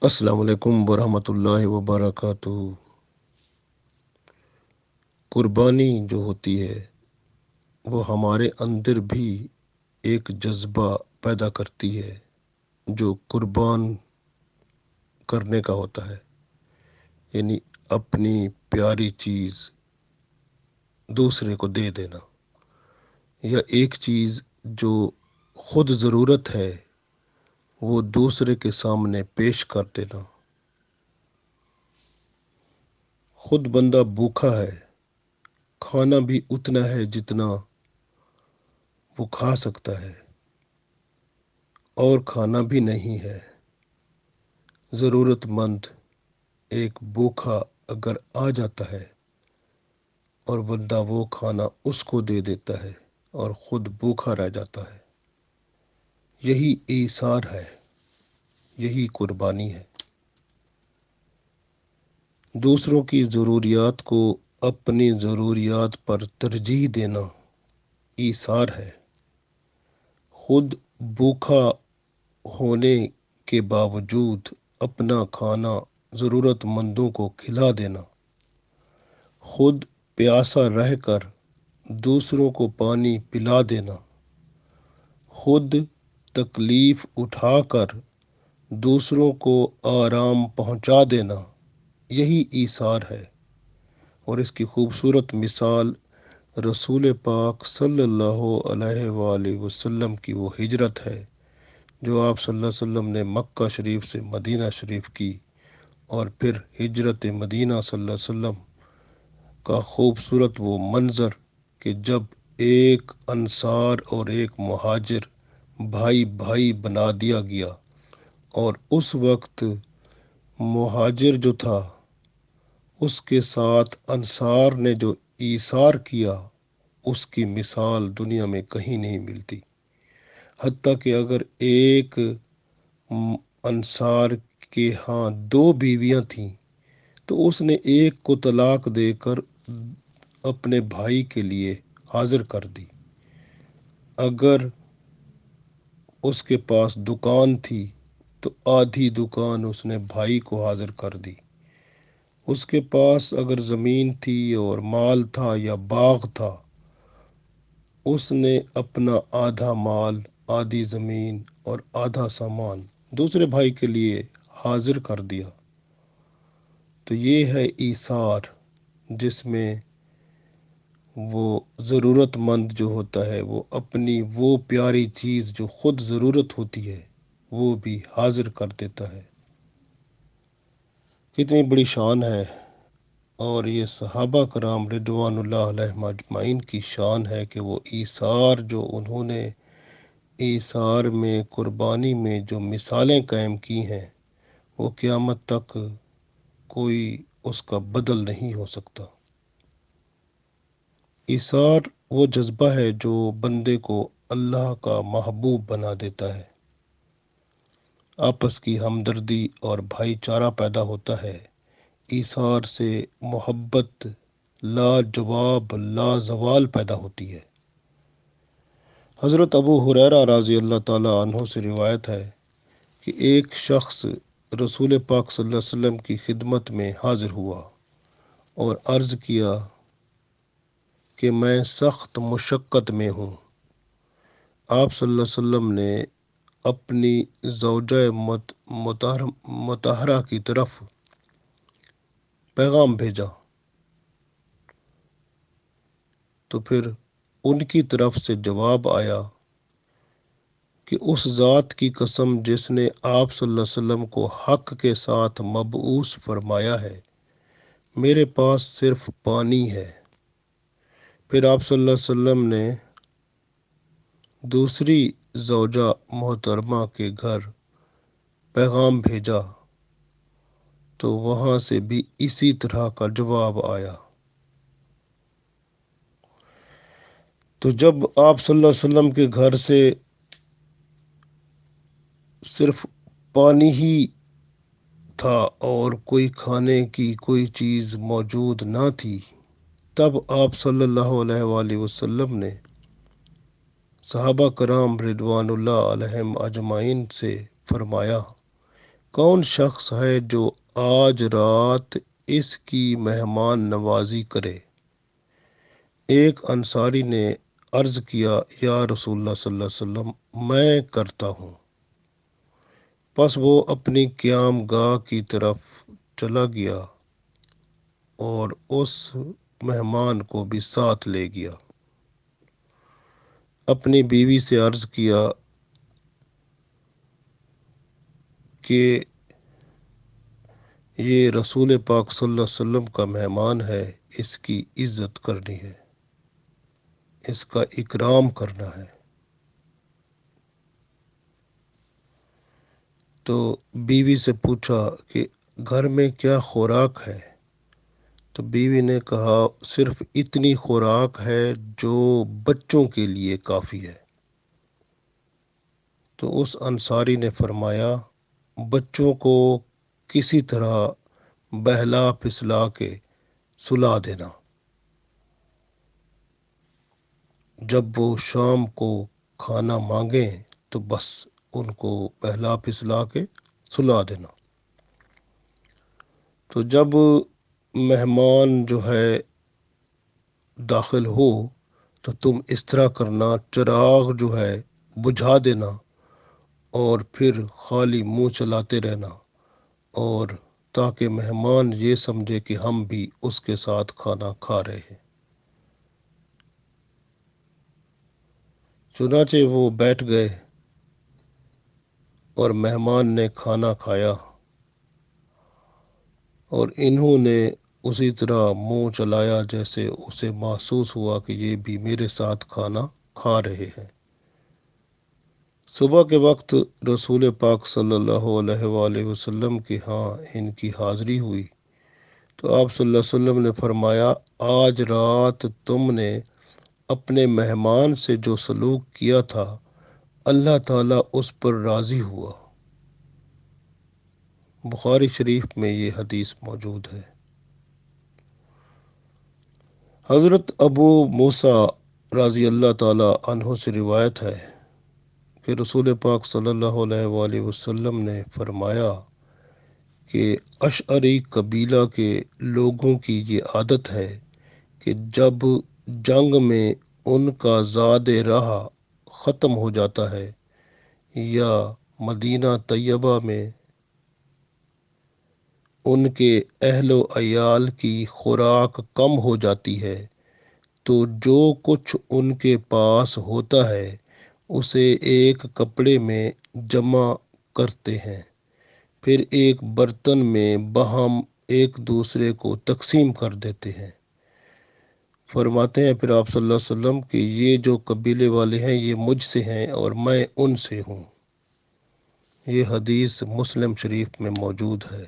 السلام علیکم ورحمۃ اللہ وبرکاتہ۔ قربانی جو ہوتی ہے وہ ہمارے اندر بھی ایک جذبہ پیدا کرتی ہے جو قربان کرنے کا ہوتا ہے، یعنی اپنی پیاری چیز دوسرے کو دے دینا، یا ایک چیز جو خود ضرورت ہے وہ دوسرے کے سامنے پیش کر دینا۔ خود بندہ بھوکا ہے، کھانا بھی اتنا ہے جتنا وہ کھا سکتا ہے، اور کھانا بھی نہیں ہے۔ ضرورت مند ایک بھوکا اگر آ جاتا ہے اور بندہ وہ کھانا اس کو دے دیتا ہے اور خود بھوکا رہ جاتا ہے، یہی ایثار ہے، یہی قربانی ہے۔ دوسروں کی ضروریات کو اپنی ضروریات پر ترجیح دینا ایثار ہے۔ خود بھوکا ہونے کے باوجود اپنا کھانا ضرورت مندوں کو کھلا دینا، خود پیاسا رہ کر دوسروں کو پانی پلا دینا، خود تکلیف اٹھا کر دوسروں کو آرام پہنچا دینا، یہی ایثار ہے۔ اور اس کی خوبصورت مثال رسول پاک صلی اللہ علیہ وآلہ وسلم کی وہ ہجرت ہے جو آپ صلی اللہ علیہ وسلم نے مکہ شریف سے مدینہ شریف کی، اور پھر ہجرت مدینہ صلی اللہ علیہ وسلم کا خوبصورت وہ منظر کہ جب ایک انصار اور ایک مہاجر بھائی بھائی بنا دیا گیا، اور اس وقت مہاجر جو تھا اس کے ساتھ انصار نے جو ایثار کیا، اس کی مثال دنیا میں کہیں نہیں ملتی۔ حتیٰ کہ اگر ایک انصار کے ہاں دو بیویاں تھیں تو اس نے ایک کو طلاق دے کر اپنے بھائی کے لیے حاضر کر دی۔ اگر اس کے پاس دکان تھی تو آدھی دکان اس نے بھائی کو حاضر کر دی۔ اس کے پاس اگر زمین تھی اور مال تھا یا باغ تھا، اس نے اپنا آدھا مال، آدھی زمین اور آدھا سامان دوسرے بھائی کے لیے حاضر کر دیا۔ تو یہ ہے ایثار، جس میں وہ ضرورت مند جو ہوتا ہے وہ اپنی وہ پیاری چیز جو خود ضرورت ہوتی ہے وہ بھی حاضر کر دیتا ہے۔ کتنی بڑی شان ہے، اور یہ صحابہ کرام رضوان اللہ علیہم اجمعین کی شان ہے کہ وہ ایثار جو انہوں نے ایثار میں، قربانی میں جو مثالیں قائم کی ہیں وہ قیامت تک کوئی اس کا بدل نہیں ہو سکتا۔ ایثار وہ جذبہ ہے جو بندے کو اللہ کا محبوب بنا دیتا ہے۔ آپس کی ہمدردی اور بھائی چارہ پیدا ہوتا ہے۔ ایثار سے محبت لاجواب لازوال پیدا ہوتی ہے۔ حضرت ابو ہریرہ رضی اللہ تعالیٰ عنہ سے روایت ہے کہ ایک شخص رسول پاک صلی اللہ علیہ وسلم کی خدمت میں حاضر ہوا اور عرض کیا کہ میں سخت مشقت میں ہوں۔ آپ صلی اللہ علیہ وسلم نے اپنی زوجہ مطہرہ کی طرف پیغام بھیجا، تو پھر ان کی طرف سے جواب آیا کہ اس ذات کی قسم جس نے آپ صلی اللہ علیہ وسلم کو حق کے ساتھ مبعوث فرمایا ہے، میرے پاس صرف پانی ہے۔ پھر آپ صلی اللہ علیہ وسلم نے دوسری زوجہ محترمہ کے گھر پیغام بھیجا، تو وہاں سے بھی اسی طرح کا جواب آیا۔ تو جب آپ صلی اللہ علیہ وسلم کے گھر سے صرف پانی ہی تھا اور کوئی کھانے کی کوئی چیز موجود نہ تھی، تب آپ صلی اللہ علیہ وآلہ وسلم نے صحابہ کرام رضوان اللہ علیہم اجمعین سے فرمایا کون شخص ہے جو آج رات اس کی مہمان نوازی کرے؟ ایک انصاری نے عرض کیا، یا رسول اللہ صلی اللہ علیہ وسلم، میں کرتا ہوں۔ پس وہ اپنی قیام گاہ کی طرف چلا گیا اور اس مہمان کو بھی ساتھ لے گیا۔ اپنی بیوی سے عرض کیا کہ یہ رسول پاک صلی اللہ علیہ وسلم کا مہمان ہے، اس کی عزت کرنی ہے، اس کا اکرام کرنا ہے۔ تو بیوی سے پوچھا کہ گھر میں کیا خوراک ہے؟ تو بیوی نے کہا، صرف اتنی خوراک ہے جو بچوں کے لیے کافی ہے۔ تو اس انصاری نے فرمایا، بچوں کو کسی طرح بہلا پھسلا کے سلا دینا، جب وہ شام کو کھانا مانگیں تو بس ان کو بہلا پھسلا کے سلا دینا۔ تو جب مہمان جو ہے داخل ہو تو تم اس طرح کرنا، چراغ جو ہے بجھا دینا اور پھر خالی منہ چلاتے رہنا، اور تاکہ مہمان یہ سمجھے کہ ہم بھی اس کے ساتھ کھانا کھا رہے ہیں۔ چنانچہ وہ بیٹھ گئے اور مہمان نے کھانا کھایا اور انہوں نے اسی طرح منہ چلایا جیسے اسے محسوس ہوا کہ یہ بھی میرے ساتھ کھانا کھا رہے ہیں۔ صبح کے وقت رسول پاک صلی اللہ علیہ وآلہ وسلم کے ہاں ان کی حاضری ہوئی تو آپ صلی اللہ علیہ وسلم نے فرمایا، آج رات تم نے اپنے مہمان سے جو سلوک کیا تھا اللہ تعالیٰ اس پر راضی ہوا۔ بخاری شریف میں یہ حدیث موجود ہے۔ حضرت ابو موسیٰ رضی اللہ تعالیٰ عنہ سے روایت ہے کہ رسول پاک صلی اللہ علیہ وآلہ وسلم نے فرمایا کہ اشعری قبیلہ کے لوگوں کی یہ عادت ہے کہ جب جنگ میں ان کا زاد راہ ختم ہو جاتا ہے یا مدینہ طیبہ میں ان کے اہل و عیال کی خوراک کم ہو جاتی ہے تو جو کچھ ان کے پاس ہوتا ہے اسے ایک کپڑے میں جمع کرتے ہیں، پھر ایک برتن میں باہم ایک دوسرے کو تقسیم کر دیتے ہیں۔ فرماتے ہیں پھر آپ صلی اللہ علیہ وسلم کہ یہ جو قبیلے والے ہیں یہ مجھ سے ہیں اور میں ان سے ہوں۔ یہ حدیث مسلم شریف میں موجود ہے۔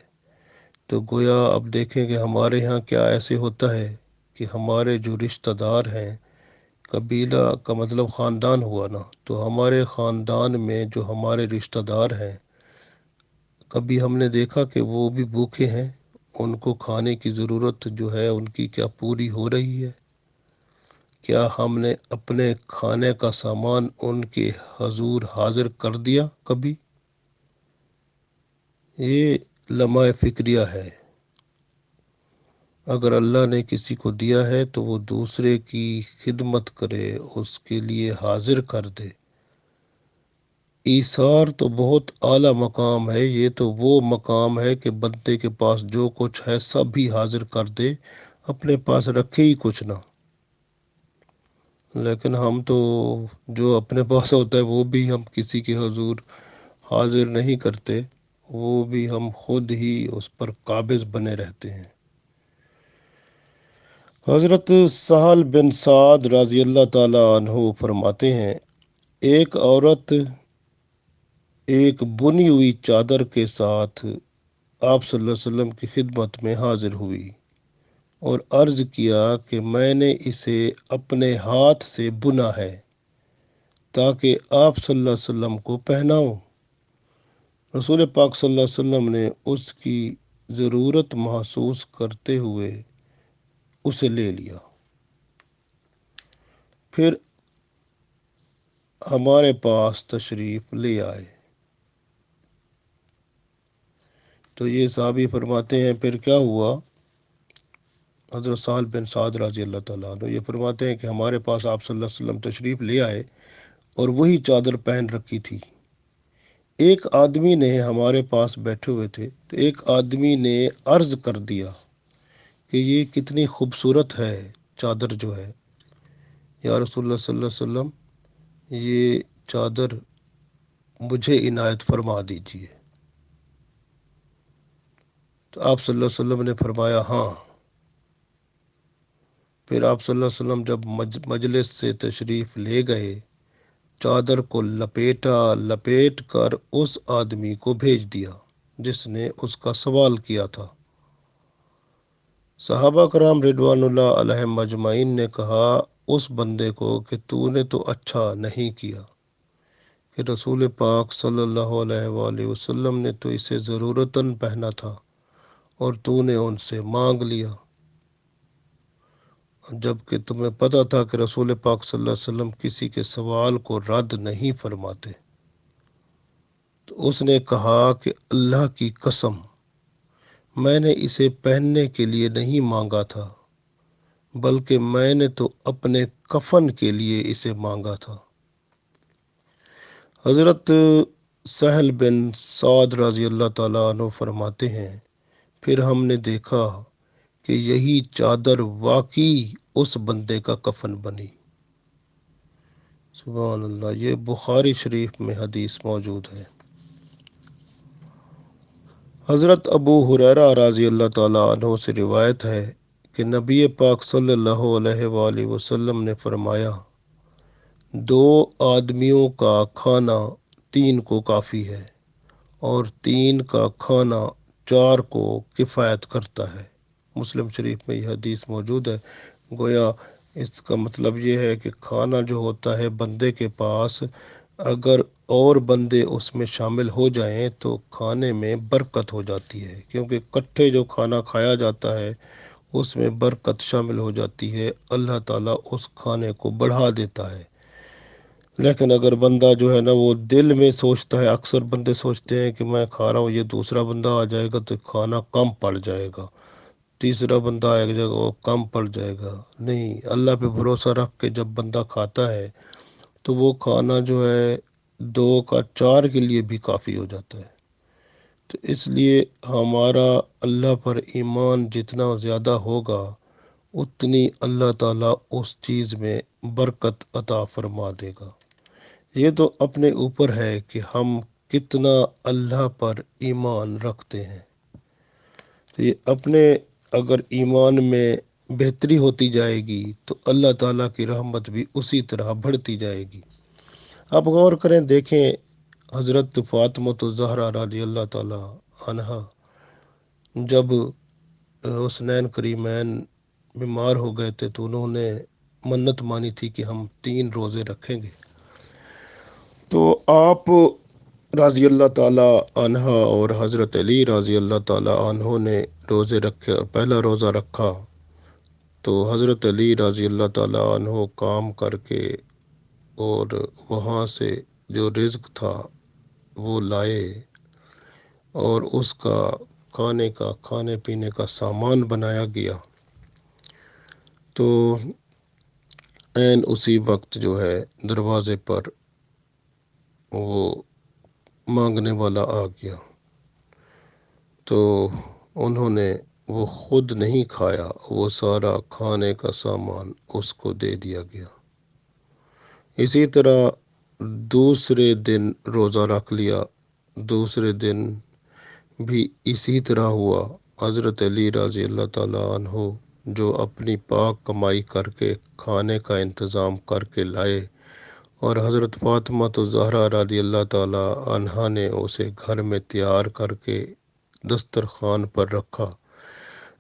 تو گویا اب دیکھیں کہ ہمارے ہاں کیا ایسے ہوتا ہے کہ ہمارے جو رشتہ دار ہیں، قبیلہ کا مطلب خاندان ہوا نا، تو ہمارے خاندان میں جو ہمارے رشتہ دار ہیں، کبھی ہم نے دیکھا کہ وہ بھی بھوکے ہیں، ان کو کھانے کی ضرورت جو ہے ان کی کیا پوری ہو رہی ہے؟ کیا ہم نے اپنے کھانے کا سامان ان کے حضور حاضر کر دیا کبھی؟ یہ لمحہ فکریہ ہے۔ اگر اللہ نے کسی کو دیا ہے تو وہ دوسرے کی خدمت کرے، اس کے لیے حاضر کر دے۔ ایثار تو بہت اعلیٰ مقام ہے، یہ تو وہ مقام ہے کہ بندے کے پاس جو کچھ ہے سب ہی حاضر کر دے، اپنے پاس رکھے ہی کچھ نہ۔ لیکن ہم تو جو اپنے پاس ہوتا ہے وہ بھی ہم کسی کے حضور حاضر نہیں کرتے، وہ بھی ہم خود ہی اس پر قابض بنے رہتے ہیں۔ حضرت سہل بن سعد رضی اللہ تعالیٰ عنہ فرماتے ہیں، ایک عورت ایک بنی ہوئی چادر کے ساتھ آپ صلی اللہ علیہ وسلم کی خدمت میں حاضر ہوئی اور عرض کیا کہ میں نے اسے اپنے ہاتھ سے بنا ہے تاکہ آپ صلی اللہ علیہ وسلم کو پہناؤں۔ رسول پاک صلی اللہ علیہ وسلم نے اس کی ضرورت محسوس کرتے ہوئے اسے لے لیا، پھر ہمارے پاس تشریف لے آئے۔ تو یہ صحابی فرماتے ہیں پھر کیا ہوا، حضرت سہل بن سعد رضی اللہ تعالیٰ عنہ یہ فرماتے ہیں کہ ہمارے پاس آپ صلی اللہ علیہ وسلم تشریف لے آئے اور وہی چادر پہن رکھی تھی۔ ایک آدمی نے، ہمارے پاس بیٹھے ہوئے تھے، تو ایک آدمی نے عرض کر دیا کہ یہ کتنی خوبصورت ہے چادر جو ہے، یا رسول اللہ صلی اللہ علیہ وسلم یہ چادر مجھے عنایت فرما دیجیے۔ تو آپ صلی اللہ علیہ وسلم نے فرمایا ہاں۔ پھر آپ صلی اللہ علیہ وسلم جب مجلس سے تشریف لے گئے، چادر کو لپیٹ کر اس آدمی کو بھیج دیا جس نے اس کا سوال کیا تھا۔ صحابہ کرام رضوان اللہ علیہم مجمعین نے کہا اس بندے کو کہ تو نے تو اچھا نہیں کیا کہ رسول پاک صلی اللہ علیہ وآلہ وسلم نے تو اسے ضرورتاً پہنا تھا اور تو نے ان سے مانگ لیا، جب کہ تمہیں پتہ تھا کہ رسول پاک صلی اللہ علیہ وسلم کسی کے سوال کو رد نہیں فرماتے۔ تو اس نے کہا کہ اللہ کی قسم میں نے اسے پہننے کے لیے نہیں مانگا تھا، بلکہ میں نے تو اپنے کفن کے لیے اسے مانگا تھا۔ حضرت سہل بن سعد رضی اللہ تعالیٰ عنہ فرماتے ہیں پھر ہم نے دیکھا کہ یہی چادر واقعی اس بندے کا کفن بنی۔ سبحان اللہ، یہ بخاری شریف میں حدیث موجود ہے۔ حضرت ابو ہریرہ رضی اللہ تعالیٰ عنہ سے روایت ہے کہ نبی پاک صلی اللہ علیہ وآلہ وسلم نے فرمایا، دو آدمیوں کا کھانا تین کو کافی ہے اور تین کا کھانا چار کو کفایت کرتا ہے۔ مسلم شریف میں یہ حدیث موجود ہے۔ گویا اس کا مطلب یہ ہے کہ کھانا جو ہوتا ہے بندے کے پاس، اگر اور بندے اس میں شامل ہو جائیں تو کھانے میں برکت ہو جاتی ہے، کیونکہ کٹھے جو کھانا کھایا جاتا ہے اس میں برکت شامل ہو جاتی ہے، اللہ تعالیٰ اس کھانے کو بڑھا دیتا ہے۔ لیکن اگر بندہ جو ہے نا وہ دل میں سوچتا ہے، اکثر بندے سوچتے ہیں کہ میں کھا رہا ہوں، یہ دوسرا بندہ آ جائے گا تو کھانا کم پڑ جائے گا، تیسرا بندہ آئے گا وہ کم پڑ جائے گا۔ نہیں، اللہ پہ بھروسہ رکھ کے جب بندہ کھاتا ہے تو وہ کھانا جو ہے دو کا چار کے لیے بھی کافی ہو جاتا ہے۔ تو اس لیے ہمارا اللہ پر ایمان جتنا زیادہ ہوگا اتنی اللہ تعالیٰ اس چیز میں برکت عطا فرما دے گا۔ یہ تو اپنے اوپر ہے کہ ہم کتنا اللہ پر ایمان رکھتے ہیں۔ تو یہ اپنے اگر ایمان میں بہتری ہوتی جائے گی تو اللہ تعالیٰ کی رحمت بھی اسی طرح بڑھتی جائے گی۔ آپ غور کریں، دیکھیں حضرت فاطمۃ الزہرا رضی اللہ تعالیٰ عنہا جب حسنین کریمین بیمار ہو گئے تھے تو انہوں نے منت مانی تھی کہ ہم 3 روزے رکھیں گے۔ تو آپ رضی اللہ تعالیٰ عنہ اور حضرت علی رضی اللہ تعالیٰ عنہ نے روزے رکھے، اور پہلا روزہ رکھا تو حضرت علی رضی اللہ تعالیٰ عنہ کام کر کے اور وہاں سے جو رزق تھا وہ لائے اور اس کا کھانے پینے کا سامان بنایا گیا۔ تو عین اسی وقت جو ہے دروازے پر وہ مانگنے والا آ گیا، تو انہوں نے وہ خود نہیں کھایا، وہ سارا کھانے کا سامان اس کو دے دیا گیا۔ اسی طرح دوسرے دن روزہ رکھ لیا، دوسرے دن بھی اسی طرح ہوا۔ حضرت علی رضی اللہ تعالیٰ عنہ جو اپنی پاک کمائی کر کے کھانے کا انتظام کر کے لائے، اور حضرت فاطمہ الزہرا رضی اللہ تعالیٰ عنہا نے اسے گھر میں تیار کر کے دسترخوان پر رکھا۔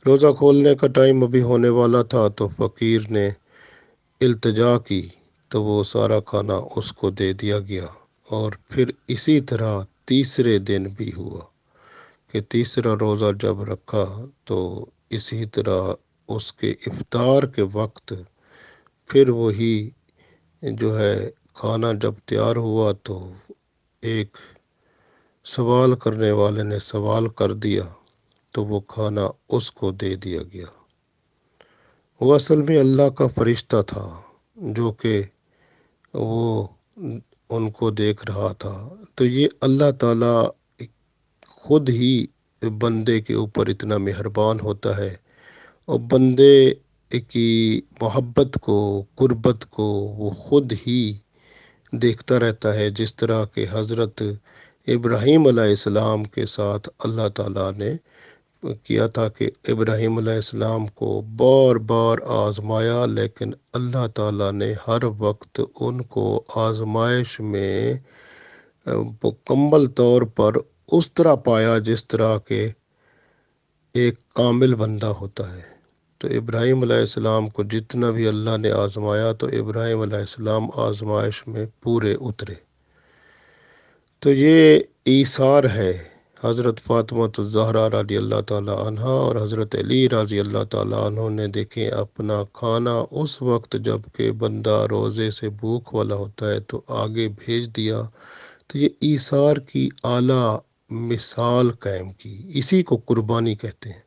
روزہ کھولنے کا ٹائم ابھی ہونے والا تھا تو فقیر نے التجا کی تو وہ سارا کھانا اس کو دے دیا گیا۔ اور پھر اسی طرح تیسرے دن بھی ہوا کہ تیسرا روزہ جب رکھا تو اسی طرح اس کے افطار کے وقت پھر وہی جو ہے کھانا جب تیار ہوا تو ایک سوال کرنے والے نے سوال کر دیا تو وہ کھانا اس کو دے دیا گیا۔ وہ اصل میں اللہ کا فرشتہ تھا جو کہ وہ ان کو دیکھ رہا تھا۔ تو یہ اللہ تعالیٰ خود ہی بندے کے اوپر اتنا مہربان ہوتا ہے اور بندے کی محبت کو، قربت کو وہ خود ہی دیکھتا رہتا ہے، جس طرح کہ حضرت ابراہیم علیہ السلام کے ساتھ اللہ تعالیٰ نے کیا تھا کہ ابراہیم علیہ السلام کو بار بار آزمایا، لیکن اللہ تعالیٰ نے ہر وقت ان کو آزمائش میں مکمل طور پر اس طرح پایا جس طرح کے ایک کامل بندہ ہوتا ہے۔ تو ابراہیم علیہ السلام کو جتنا بھی اللہ نے آزمایا تو ابراہیم علیہ السلام آزمائش میں پورے اترے۔ تو یہ ایثار ہے۔ حضرت فاطمہ الزہرا رضی اللہ تعالیٰ عنہ اور حضرت علی رضی اللہ تعالیٰ عنہ نے دیکھیں اپنا کھانا اس وقت جب کہ بندہ روزے سے بھوک والا ہوتا ہے تو آگے بھیج دیا۔ تو یہ ایثار کی اعلیٰ مثال قائم کی، اسی کو قربانی کہتے ہیں۔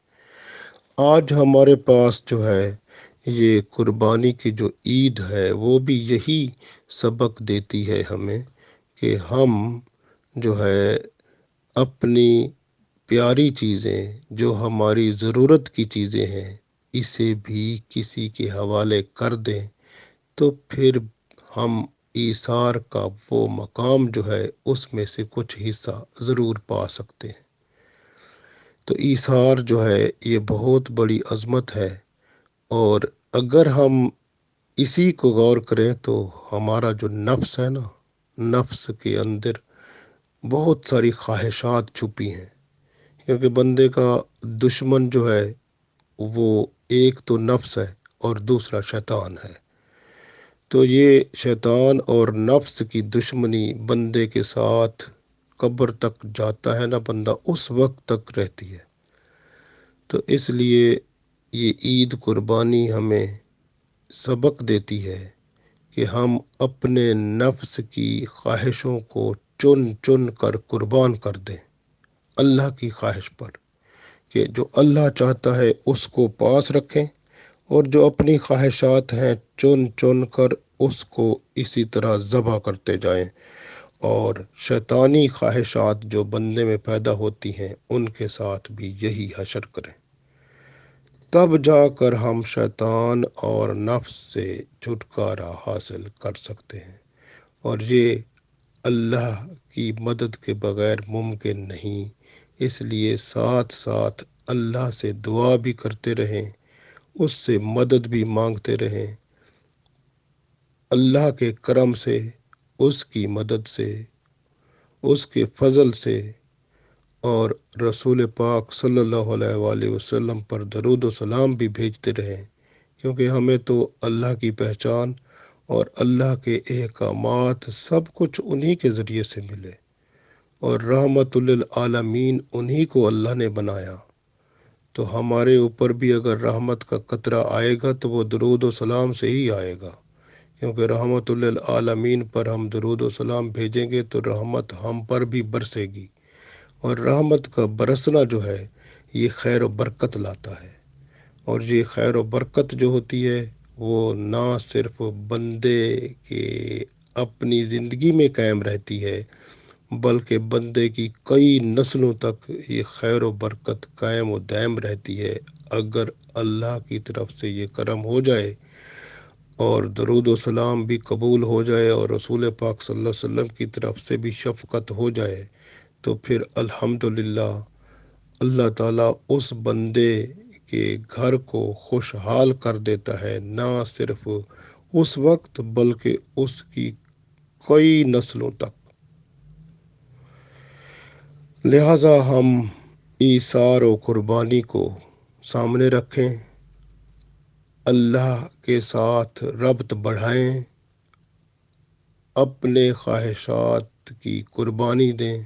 آج ہمارے پاس جو ہے یہ قربانی کی جو عید ہے وہ بھی یہی سبق دیتی ہے ہمیں کہ ہم جو ہے اپنی پیاری چیزیں جو ہماری ضرورت کی چیزیں ہیں اسے بھی کسی کے حوالے کر دیں تو پھر ہم ایثار کا وہ مقام جو ہے اس میں سے کچھ حصہ ضرور پا سکتے ہیں۔ تو ایثار جو ہے یہ بہت بڑی عظمت ہے، اور اگر ہم اسی کو غور کریں تو ہمارا جو نفس ہے نا، نفس کے اندر بہت ساری خواہشات چھپی ہیں، کیونکہ بندے کا دشمن جو ہے وہ ایک تو نفس ہے اور دوسرا شیطان ہے۔ تو یہ شیطان اور نفس کی دشمنی بندے کے ساتھ قبر تک جاتا ہے نا بندہ، اس وقت تک رہتی ہے۔ تو اس لیے یہ عید قربانی ہمیں سبق دیتی ہے کہ ہم اپنے نفس کی خواہشوں کو چن چن کر قربان کر دیں اللہ کی خواہش پر، کہ جو اللہ چاہتا ہے اس کو پاس رکھیں، اور جو اپنی خواہشات ہیں چن چن کر اس کو اسی طرح ذبح کرتے جائیں، اور شیطانی خواہشات جو بندے میں پیدا ہوتی ہیں ان کے ساتھ بھی یہی حشر کریں، تب جا کر ہم شیطان اور نفس سے چھٹکارا حاصل کر سکتے ہیں، اور یہ اللہ کی مدد کے بغیر ممکن نہیں۔ اس لیے ساتھ ساتھ اللہ سے دعا بھی کرتے رہیں، اس سے مدد بھی مانگتے رہیں، اللہ کے کرم سے، اس کی مدد سے، اس کے فضل سے، اور رسول پاک صلی اللہ علیہ وآلہ وسلم پر درود و سلام بھی بھیجتے رہیں، کیونکہ ہمیں تو اللہ کی پہچان اور اللہ کے احکامات سب کچھ انہی کے ذریعے سے ملے، اور رحمت للعالمین انہی کو اللہ نے بنایا۔ تو ہمارے اوپر بھی اگر رحمت کا قطرہ آئے گا تو وہ درود و سلام سے ہی آئے گا، کیونکہ رحمت للعالمین پر ہم درود و سلام بھیجیں گے تو رحمت ہم پر بھی برسے گی، اور رحمت کا برسنا جو ہے یہ خیر و برکت لاتا ہے، اور یہ خیر و برکت جو ہوتی ہے وہ نہ صرف بندے کے اپنی زندگی میں قائم رہتی ہے بلکہ بندے کی کئی نسلوں تک یہ خیر و برکت قائم و دائم رہتی ہے، اگر اللہ کی طرف سے یہ کرم ہو جائے اور درود و سلام بھی قبول ہو جائے اور رسول پاک صلی اللہ علیہ وسلم کی طرف سے بھی شفقت ہو جائے تو پھر الحمدللہ اللہ تعالیٰ اس بندے کے گھر کو خوشحال کر دیتا ہے، نہ صرف اس وقت بلکہ اس کی کئی نسلوں تک۔ لہٰذا ہم ایثار و قربانی کو سامنے رکھیں، اللہ کے ساتھ ربط بڑھائیں، اپنے خواہشات کی قربانی دیں،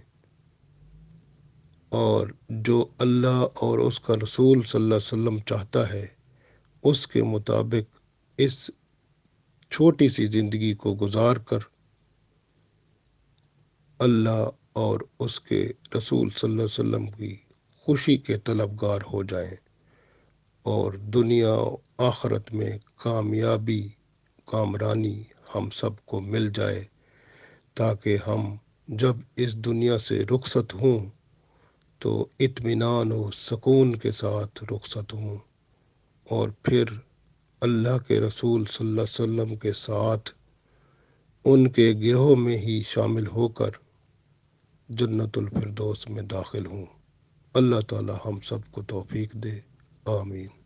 اور جو اللہ اور اس کا رسول صلی اللہ علیہ وسلم چاہتا ہے اس کے مطابق اس چھوٹی سی زندگی کو گزار کر اللہ اور اس کے رسول صلی اللہ علیہ وسلم کی خوشی کے طلبگار ہو جائیں، اور دنیا و آخرت میں کامیابی کامرانی ہم سب کو مل جائے، تاکہ ہم جب اس دنیا سے رخصت ہوں تو اطمینان و سکون کے ساتھ رخصت ہوں، اور پھر اللہ کے رسول صلی اللہ علیہ وسلم کے ساتھ ان کے گروہ میں ہی شامل ہو کر جنت الفردوس میں داخل ہوں۔ اللہ تعالی ہم سب کو توفیق دے، آمین۔